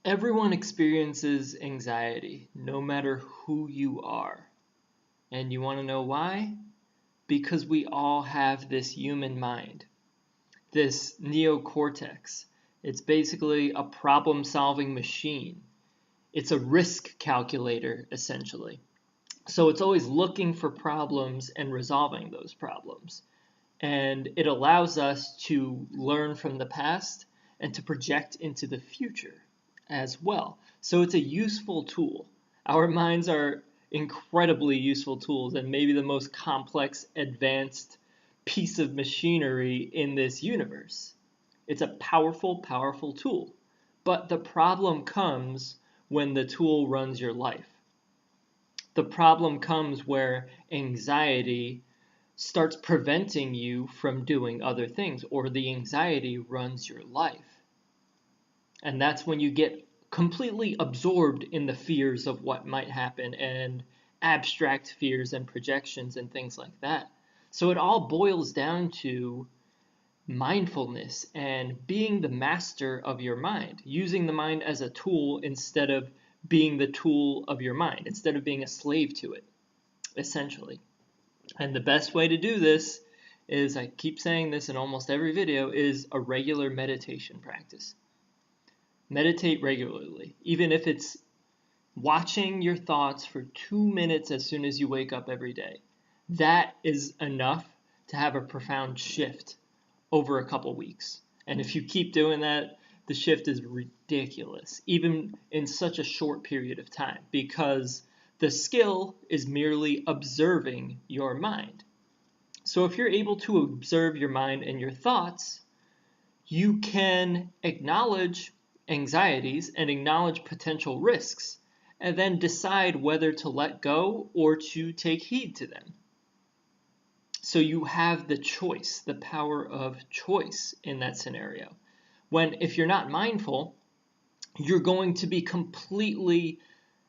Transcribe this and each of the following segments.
Everyone experiences anxiety, no matter who you are. And you want to know why? Because we all have this human mind, this neocortex. It's basically a problem-solving machine. It's a risk calculator, essentially. So it's always looking for problems and resolving those problems. And it allows us to learn from the past and to project into the future as well. So it's a useful tool. Our minds are incredibly useful tools and maybe the most complex, advanced piece of machinery in this universe. It's a powerful, powerful tool. But the problem comes when the tool runs your life. The problem comes where anxiety starts preventing you from doing other things, or the anxiety runs your life. And that's when you get completely absorbed in the fears of what might happen and abstract fears and projections and things like that. So it all boils down to mindfulness and being the master of your mind, using the mind as a tool instead of being the tool of your mind, instead of being a slave to it, essentially. And the best way to do this is, I keep saying this in almost every video, is a regular meditation practice. Meditate regularly, even if it's watching your thoughts for 2 minutes as soon as you wake up every day. That is enough to have a profound shift over a couple weeks. And if you keep doing that, the shift is ridiculous, even in such a short period of time, because the skill is merely observing your mind. So if you're able to observe your mind and your thoughts, you can acknowledge anxieties and acknowledge potential risks, and then decide whether to let go or to take heed to them. So you have the choice, the power of choice in that scenario. When, if you're not mindful, you're going to be completely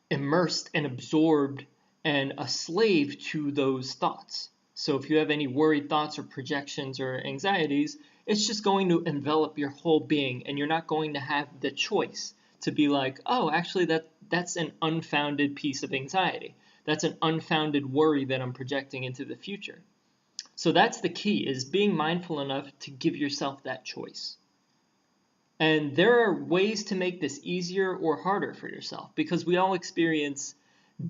immersed and absorbed and a slave to those thoughts. So if you have any worried thoughts or projections or anxieties, it's just going to envelop your whole being, and you're not going to have the choice to be like, oh, actually that's an unfounded piece of anxiety. That's an unfounded worry that I'm projecting into the future. So that's the key, is being mindful enough to give yourself that choice. And there are ways to make this easier or harder for yourself, because we all experience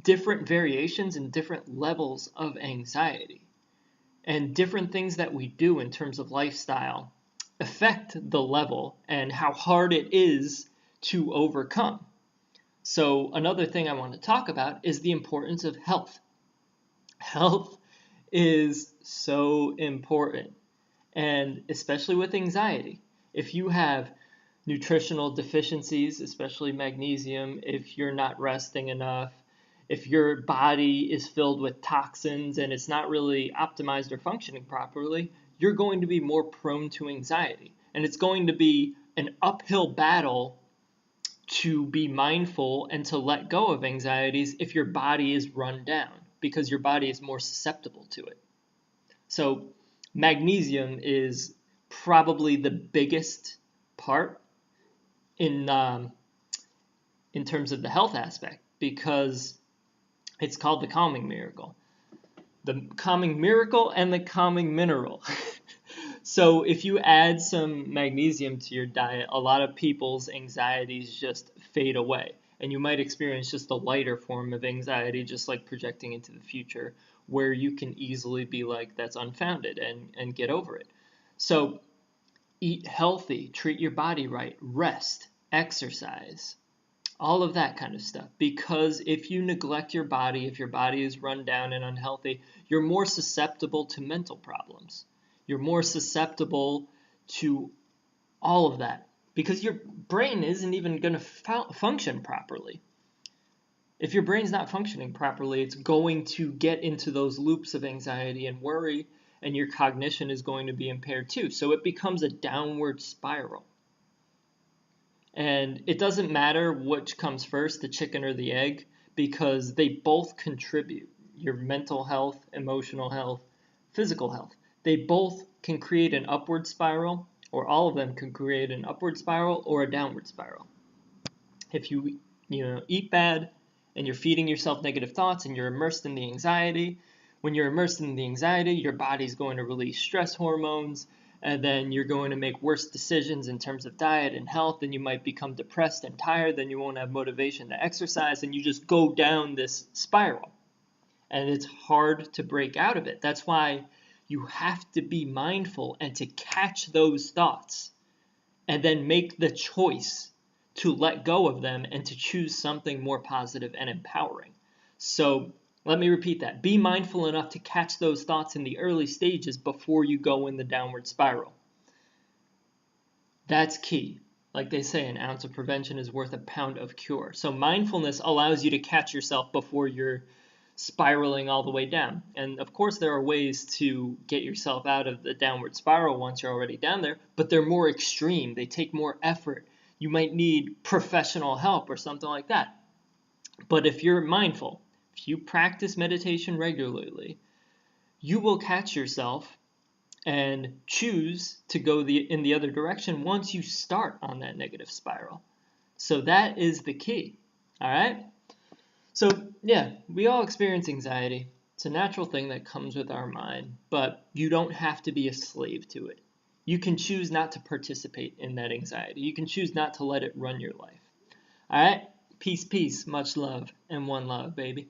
different variations and different levels of anxiety. And different things that we do in terms of lifestyle affect the level and how hard it is to overcome. So another thing I want to talk about is the importance of health. Health is so important, and especially with anxiety. If you have nutritional deficiencies, especially magnesium, if you're not resting enough, if your body is filled with toxins and it's not really optimized or functioning properly, you're going to be more prone to anxiety. And it's going to be an uphill battle to be mindful and to let go of anxieties if your body is run down, because your body is more susceptible to it. So magnesium is probably the biggest part in terms of the health aspect, because it's called the calming miracle. The calming miracle and the calming mineral. So if you add some magnesium to your diet, a lot of people's anxieties just fade away. And you might experience just a lighter form of anxiety, just like projecting into the future, where you can easily be like, that's unfounded, and get over it. So eat healthy, treat your body right, rest, exercise, all of that kind of stuff. Because if you neglect your body, if your body is run down and unhealthy, you're more susceptible to mental problems. You're more susceptible to all of that, because your brain isn't even going to function properly. If your brain's not functioning properly, it's going to get into those loops of anxiety and worry, and your cognition is going to be impaired too. So it becomes a downward spiral. And it doesn't matter which comes first, the chicken or the egg, because they both contribute. Your mental health, emotional health, physical health. They both can create an upward spiral, or all of them can create an upward spiral or a downward spiral. If you eat bad and you're feeding yourself negative thoughts and you're immersed in the anxiety, when you're immersed in the anxiety, your body's going to release stress hormones, and then you're going to make worse decisions in terms of diet and health, and you might become depressed and tired, then you won't have motivation to exercise, and you just go down this spiral. And it's hard to break out of it. That's why you have to be mindful and to catch those thoughts and then make the choice to let go of them and to choose something more positive and empowering. So let me repeat that. Be mindful enough to catch those thoughts in the early stages before you go in the downward spiral. That's key. Like they say, an ounce of prevention is worth a pound of cure. So mindfulness allows you to catch yourself before you're spiraling all the way down. And of course, there are ways to get yourself out of the downward spiral once you're already down there, but they're more extreme. They take more effort. You might need professional help or something like that. But if you're mindful, if you practice meditation regularly, you will catch yourself and choose to go in the other direction once you start on that negative spiral. So that is the key. All right? So yeah, we all experience anxiety. It's a natural thing that comes with our mind, but you don't have to be a slave to it. You can choose not to participate in that anxiety. You can choose not to let it run your life. All right? Peace, peace, much love, and one love, baby.